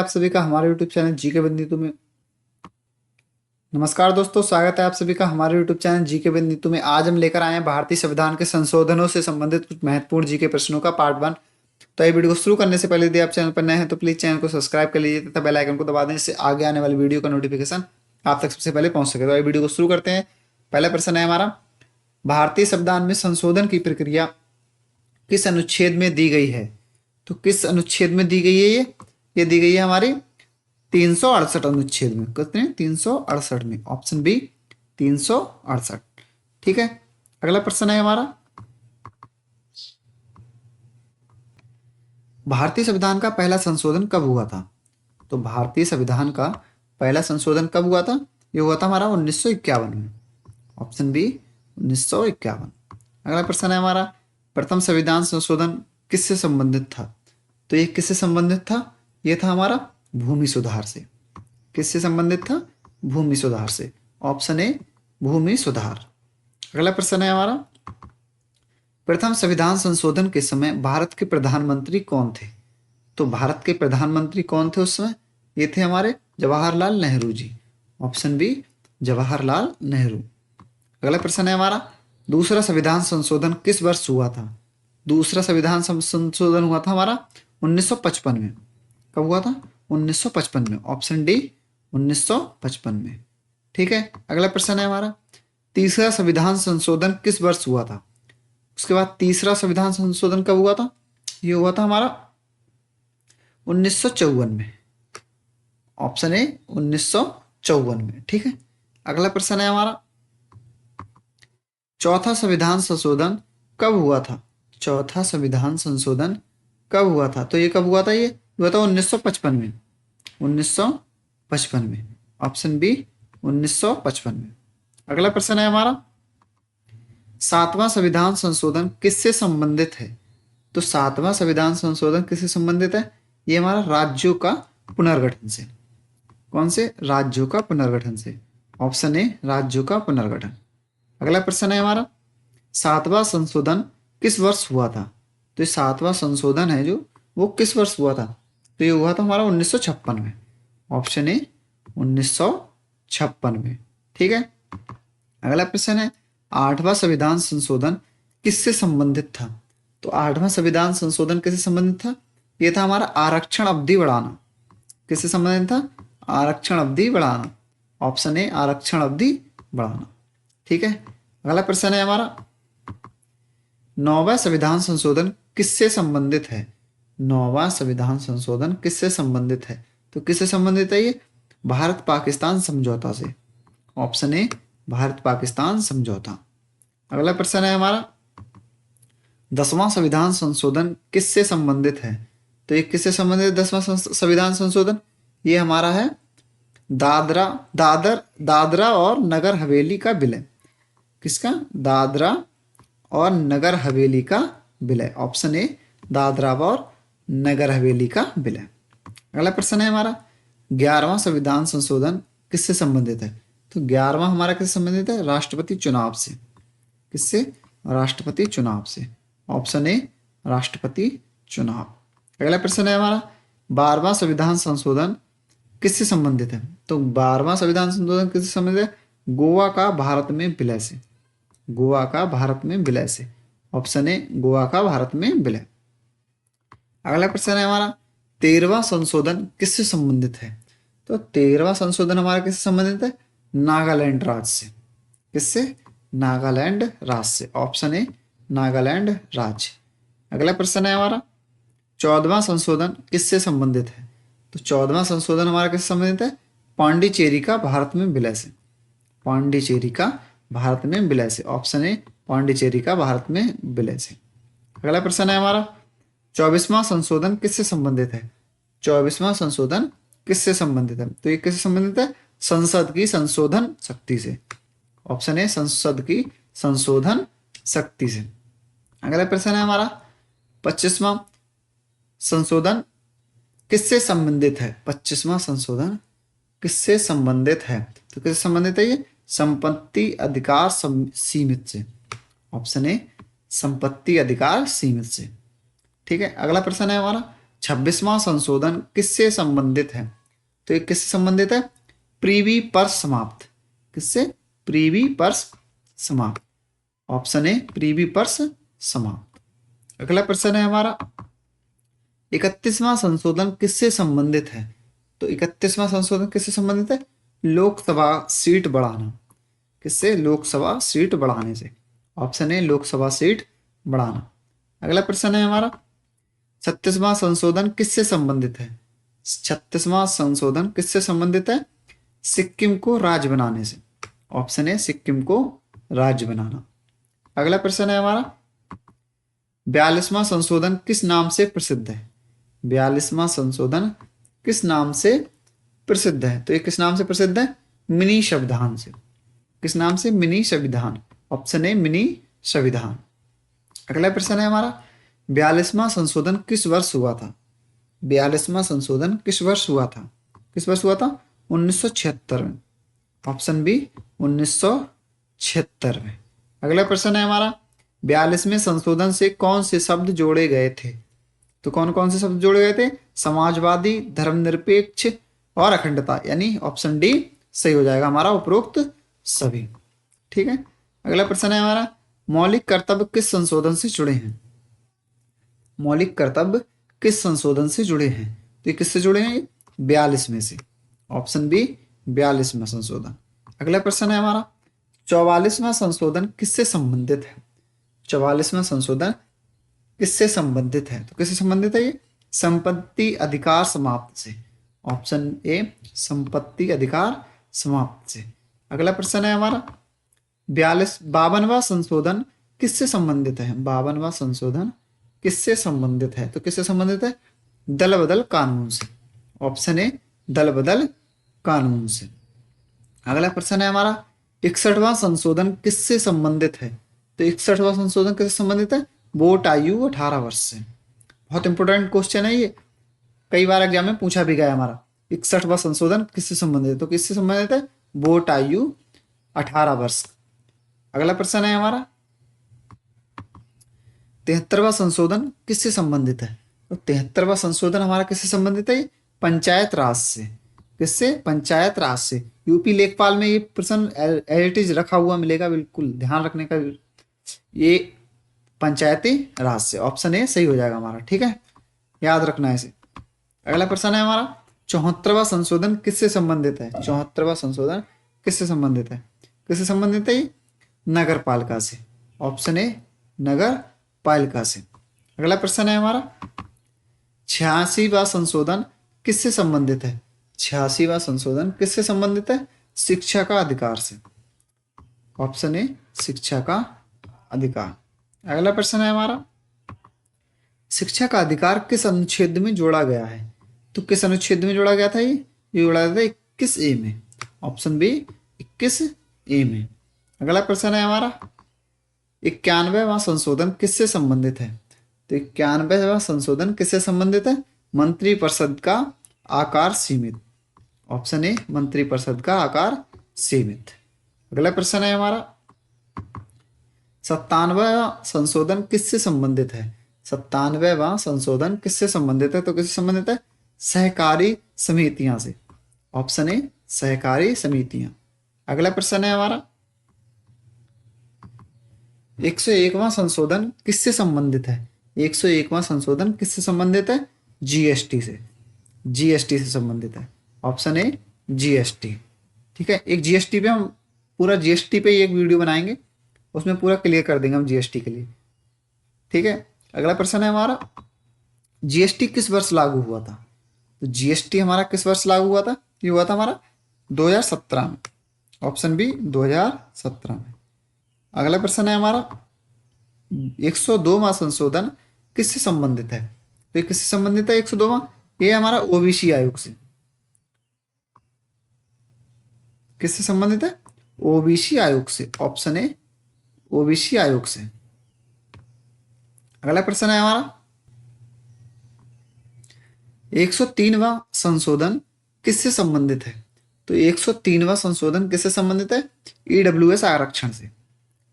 आप सभी का हमारे YouTube चैनल जी के बिंदु में। नमस्कार दोस्तों, स्वागत है आप सभी का हमारे YouTube चैनल जी के बिंदु में। आज हम लेकर आए हैं भारतीय संविधान के संशोधनों से संबंधित कुछ महत्वपूर्ण जी के प्रश्नों का पार्ट 1। तो ये वीडियो को शुरू करने से पहले यदि आप चैनल पर नए हैं तो प्लीज चैनल को सब्सक्राइब कर लीजिए तथा बेल आइकन को दबा दें, इससे आगे आने वाली वीडियो का नोटिफिकेशन आप तक सबसे पहले पहुंच सके। तो ये वीडियो को शुरू करते हैं। पहला प्रश्न है हमारा, भारतीय संविधान में संशोधन की प्रक्रिया किस अनुच्छेद में दी गई है? तो किस अनुच्छेद में दी गई है? ये दी गई है हमारी 368 अनुच्छेद में। कितने? 368 में। Option B 368। ठीक है, अगला प्रश्न है हमारा, भारतीय संविधान का पहला संशोधन कब हुआ था? तो भारतीय संविधान का पहला संशोधन कब हुआ था? ये हुआ था हमारा 1951 में। Option B 1951। अगला प्रश्न है हमारा, प्रथम संविधान संशोधन किससे संबंधित था? तो ये किससे संबंधित था? ये था हमारा भूमि सुधार से। किससे संबंधित था? भूमि सुधार से। ऑप्शन ए भूमि सुधार। अगला प्रश्न है हमारा, प्रथम संविधान संशोधन के समय भारत के प्रधानमंत्री कौन थे? तो भारत के प्रधानमंत्री कौन थे उस समय? ये थे हमारे जवाहरलाल नेहरू जी। Option B Jawaharlal Nehru. अगला प्रश्न है हमारा, दूसरा संविधान संशोधन किस वर्ष हुआ था? दूसरा संविधान संशोधन हुआ था हमारा 1955 में। कब हुआ था? 1955 में। ऑप्शन डी 1955 में। ठीक है, अगला प्रश्न है हमारा, तीसरा संविधान संशोधन किस वर्ष हुआ था? उसके बाद तीसरा संविधान संशोधन कब हुआ था? ये हुआ था हमारा 1954 में। ऑप्शन ए 1954 में। ठीक है, अगला प्रश्न है हमारा, चौथा संविधान संशोधन कब हुआ था? चौथा संविधान संशोधन कब हुआ था? तो ये कब हुआ था? ये हुआ था 1955 में। 1955 में। ऑप्शन बी 1955 में। अगला प्रश्न है हमारा, सातवां संविधान संशोधन किससे संबंधित है? तो सातवां संविधान संशोधन किससे संबंधित है? ये हमारा राज्यों का पुनर्गठन से। कौन से? राज्यों का पुनर्गठन से। ऑप्शन ए राज्यों का पुनर्गठन। अगला प्रश्न है हमारा, सातवां संशोधन किस वर्ष हुआ था? तो ये सातवां संशोधन है जो वो किस वर्ष हुआ था? तो ये हुआ था हमारा 1956 में। ऑप्शन ए 1956 में। ठीक है, अगला प्रश्न है, आठवां संविधान संशोधन किससे संबंधित था? तो आठवां संविधान संशोधन किससे संबंधित था? ये था हमारा आरक्षण अवधि बढ़ाना। किससे संबंधित था? आरक्षण अवधि बढ़ाना। ऑप्शन ए आरक्षण अवधि बढ़ाना। ठीक है, अगला प्रश्न है हमारा, नौवां संविधान संशोधन किससे संबंधित है? नौवां संविधान संशोधन किससे संबंधित है? तो किससे संबंधित है? ये भारत पाकिस्तान समझौता से। ऑप्शन ए भारत पाकिस्तान समझौता। अगला प्रश्न है हमारा, 10वां संविधान संशोधन किससे संबंधित है? तो ये किससे संबंधित है 10वां संविधान संशोधन? ये हमारा है दादरा और नगर हवेली का विलय। किसका? दादरा और नगर हवेली का विलय। ऑप्शन ए दादरा और नगर हवेली का विलय। अगला प्रश्न है हमारा, 11वां संविधान संशोधन किससे संबंधित है? तो 11वां हमारा किससे संबंधित है? राष्ट्रपति चुनाव से। किससे? राष्ट्रपति चुनाव से। ऑप्शन ए राष्ट्रपति चुनाव। अगला प्रश्न है हमारा, 12वां संविधान संशोधन किससे संबंधित है? तो 12वां संविधान संशोधन किससे संबंधित है? गोवा का भारत में विलय से। गोवा का भारत में विलय से। ऑप्शन ए गोवा का भारत में विलय। अगला प्रश्न है हमारा, 13वां संशोधन किससे संबंधित है? तो 13वां संशोधन हमारा किससे संबंधित है? नागालैंड राज्य से। किससे? नागालैंड राज्य से। ऑप्शन ए नागालैंड राज्य। अगला प्रश्न है हमारा, 14वां संशोधन किससे संबंधित है? तो 14वां संशोधन हमारा किससे संबंधित है? पांडिचेरी का भारत में विलय से। पांडिचेरी का भारत में विलय से। ऑप्शन ए पांडिचेरी का भारत में विलय से। अगला प्रश्न है हमारा, 24वां संशोधन किससे संबंधित है? 24वां संशोधन किससे संबंधित है? तो ये किससे संबंधित है? संसद की संशोधन शक्ति से। ऑप्शन ए संसद की संशोधन शक्ति से। अगला प्रश्न है हमारा, 25वां संशोधन किससे संबंधित है? 25वां संशोधन किससे संबंधित है? तो किससे संबंधित है? ये संपत्ति अधिकार सीमित से। ऑप्शन ए संपत्ति अधिकार सीमित से। ठीक है, अगला प्रश्न है हमारा, 26वां संशोधन किससे संबंधित है? तो ये किससे संबंधित है? प्रीवी पर्स समाप्त। किससे? प्रीवी पर्स समाप्त। ऑप्शन ए प्रीवी पर्स समाप्त। अगला प्रश्न है हमारा, 31वां संशोधन किससे संबंधित है? तो 31वां संशोधन किससे संबंधित है? लोकसभा सीट बढ़ाना। किससे? लोकसभा सीट बढ़ाने से। ऑप्शन ए लोकसभा सीट बढ़ाना। अगला प्रश्न है हमारा, 36वां संशोधन किससे संबंधित है? 36वां संशोधन किससे संबंधित है? सिक्किम को राज्य बनाने से। ऑप्शन ए सिक्किम को राज्य बनाना। अगला प्रश्न है हमारा, 42वां संशोधन किस नाम से प्रसिद्ध है? 42वां संशोधन किस नाम से प्रसिद्ध है? तो ये किस नाम से प्रसिद्ध है? मिनी संविधान से। किस नाम से? मिनी संविधान। ऑप्शन ए मिनी संविधान। अगला प्रश्न है हमारा, 42वां संशोधन किस वर्ष हुआ था? 42वां संशोधन किस वर्ष हुआ था? किस वर्ष हुआ था? 1976 में। ऑप्शन बी 1976 में। अगला प्रश्न है हमारा, 42वें संशोधन से कौन से शब्द जोड़े गए थे? तो कौन कौन से शब्द जोड़े गए थे? समाजवादी, धर्मनिरपेक्ष और अखंडता, यानी ऑप्शन डी सही हो जाएगा हमारा उपरोक्त सभी। ठीक है। अगला प्रश्न है हमारा, मौलिक कर्तव्य किस संशोधन से जुड़े हैं? मौलिक कर्तव्य किस संशोधन से जुड़े हैं? तो ये किससे जुड़े हैं? 42वें से। ऑप्शन बी 42वां संशोधन। अगला प्रश्न है हमारा, 44वां संशोधन किससे संबंधित है? 44वां संशोधन किससे संबंधित है? तो किससे संबंधित है ये? संपत्ति अधिकार समाप्त से। ऑप्शन ए संपत्ति अधिकार समाप्त से। अगला प्रश्न है हमारा, 52वां संशोधन किससे संबंधित है? 52वां संशोधन किससे संबंधित है? तो किससे संबंधित है? दल बदल कानून से। ऑप्शन ए दल बदल कानून से। अगला प्रश्न है हमारा, 61वां संशोधन किससे संबंधित है? तो 61वां संशोधन किससे संबंधित है? वोट आयु 18 वर्ष से। बहुत इंपोर्टेंट क्वेश्चन है ये, कई बार एग्जाम में पूछा भी गया हमारा। 61वां संशोधन किससे संबंधित है? तो किससे संबंधित है? वोट आयु 18 वर्ष। अगला प्रश्न है हमारा, 73वां संशोधन किससे संबंधित है? तो 73वां संशोधन हमारा किससे संबंधित है? पंचायत राज से। किससे? पंचायत राज से। यूपी लेखपाल में ये प्रश्न एज रखा हुआ मिलेगा, बिल्कुल ध्यान रखने का। ये पंचायती राज से। ऑप्शन ए सही हो जाएगा हमारा। ठीक है, याद रखना है इसे। अगला प्रश्न है हमारा, 74वां संशोधन किससे संबंधित है? 74वां संशोधन किससे संबंधित है? किससे संबंधित है? नगर पालिका से। ऑप्शन ए नगर पालिका से। अगला प्रश्न है हमारा, 86वां संशोधन किससे संबंधित है? 86वां संशोधन किससे संबंधित है? शिक्षा का अधिकार से। ऑप्शन ए शिक्षा का अधिकार। अगला प्रश्न है हमारा, शिक्षा का अधिकार किस अनुच्छेद में जोड़ा गया है? तो किस अनुच्छेद में जोड़ा गया था? ये जोड़ा गया था 21A में। ऑप्शन बी 21A में। अगला प्रश्न है हमारा, 91वां संशोधन किससे संबंधित है? तो 91वां संशोधन किससे संबंधित है? मंत्रिपरिषद का आकार सीमित। ऑप्शन ए मंत्रिपरिषद का आकार सीमित। अगला प्रश्न है हमारा, 97वां संशोधन किससे संबंधित है? 97वां संशोधन किससे संबंधित है? तो किससे संबंधित है? सहकारी समितियां से। ऑप्शन ए सहकारी समितियां। अगला प्रश्न है हमारा, 101वां संशोधन किससे संबंधित है? 101वां संशोधन किससे संबंधित है? जीएसटी से। जीएसटी से संबंधित है। Option A GST. ठीक है, एक जीएसटी पे हम पूरा जीएसटी पे एक वीडियो बनाएंगे, उसमें पूरा क्लियर कर देंगे हम जीएसटी के लिए। ठीक है। अगला प्रश्न है हमारा, जीएसटी किस वर्ष लागू हुआ था? तो जीएसटी हमारा किस वर्ष लागू हुआ था? ये हुआ था हमारा 2017 में। ऑप्शन बी 2017 में। अगला प्रश्न है हमारा, 102वां संशोधन किससे संबंधित है? तो ये किससे संबंधित है 102वां? ये हमारा ओबीसी आयोग से। किससे संबंधित है? ओबीसी आयोग से। ऑप्शन ए ओबीसी आयोग से। अगला प्रश्न है हमारा, 103वां संशोधन किससे संबंधित है? तो 103वां संशोधन किससे संबंधित है? ईडब्ल्यूएस आरक्षण से।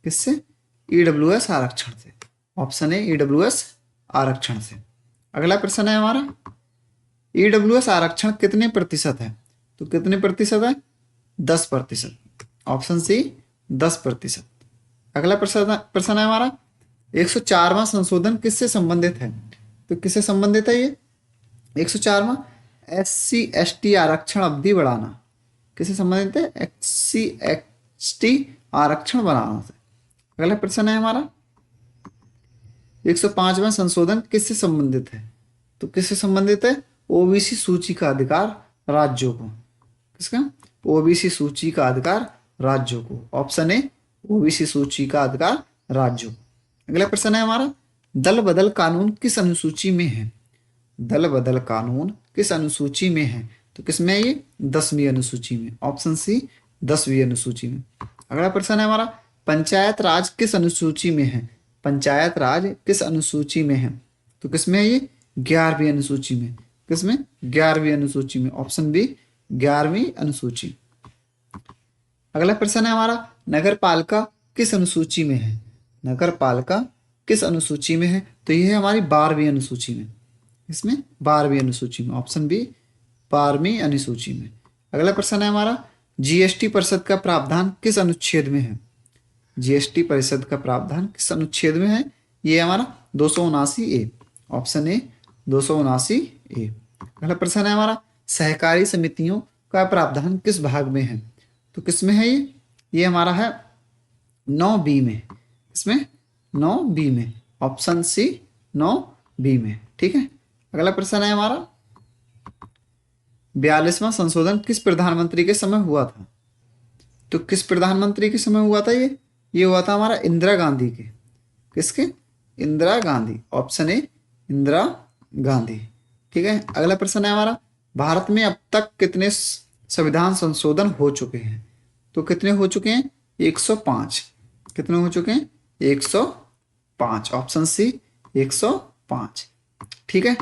किससे? ईडब्ल्यूएस आरक्षण से। ऑप्शन ए ईडब्ल्यूएस आरक्षण से। अगला प्रश्न है हमारा, ईडब्ल्यूएस आरक्षण कितने प्रतिशत है? तो कितने प्रतिशत है? 10%। Option C 10%। अगला प्रश्न है हमारा, 104वां संशोधन किससे संबंधित है? तो किससे संबंधित है ये 104वां? SC ST आरक्षण अवधि बढ़ाना। किससे संबंधित है? SC ST आरक्षण बढ़ाना से। अगला प्रश्न है हमारा, 105वां संशोधन किससे संबंधित है? तो किससे संबंधित है? ओबीसी सूची का अधिकार राज्यों को। किसका? ओबीसी सूची का अधिकार राज्यों को। ऑप्शन ए ओबीसी सूची का अधिकार राज्यों को। अगला प्रश्न है हमारा, दल बदल कानून किस अनुसूची में है? दल बदल कानून किस अनुसूची में है? तो किसमें है ये? 10वीं अनुसूची में। ऑप्शन सी 10वीं अनुसूची में। अगला प्रश्न है हमारा, पंचायत राज किस अनुसूची में है? पंचायत राज किस अनुसूची में है? तो किसमें है ये? 11वीं अनुसूची में। किसमें? 11वीं अनुसूची में। ऑप्शन बी 11वीं अनुसूची। अगला प्रश्न है हमारा, नगर पालिका किस अनुसूची में है? नगर पालिका किस अनुसूची में है? तो यह है हमारी 12वीं अनुसूची में। इसमें 12वीं अनुसूची में। ऑप्शन बी 12वीं अनुसूची में। अगला प्रश्न है हमारा, जीएसटी परिषद का प्रावधान किस अनुच्छेद में है? जीएसटी परिषद का प्रावधान किस अनुच्छेद में है? ये हमारा 279A। Option A 279A। अगला प्रश्न है हमारा, सहकारी समितियों का प्रावधान किस भाग में है? तो किसमें है ये? ये हमारा है 9B में। इसमें 9B में। ऑप्शन सी 9B में। ठीक है। अगला प्रश्न है हमारा, 42वां संशोधन किस प्रधानमंत्री के समय हुआ था? तो किस प्रधानमंत्री के समय हुआ था ये हुआ था हमारा इंदिरा गांधी के। किसके? इंदिरा गांधी। Option A Indira Gandhi. ठीक है। अगला प्रश्न है हमारा, भारत में अब तक कितने संविधान संशोधन हो चुके हैं? तो कितने हो चुके हैं? 105। कितने हो चुके हैं? 105। Option C 105। ठीक है।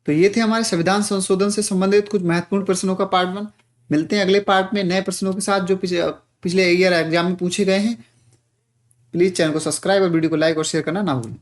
तो ये थे हमारे संविधान संशोधन से संबंधित कुछ महत्वपूर्ण प्रश्नों का पार्ट 1। मिलते हैं अगले पार्ट में नए प्रश्नों के साथ जो पिछले ईयर एग्जाम में पूछे गए हैं। प्लीज चैनल को सब्सक्राइब और वीडियो को लाइक और शेयर करना ना भूलें।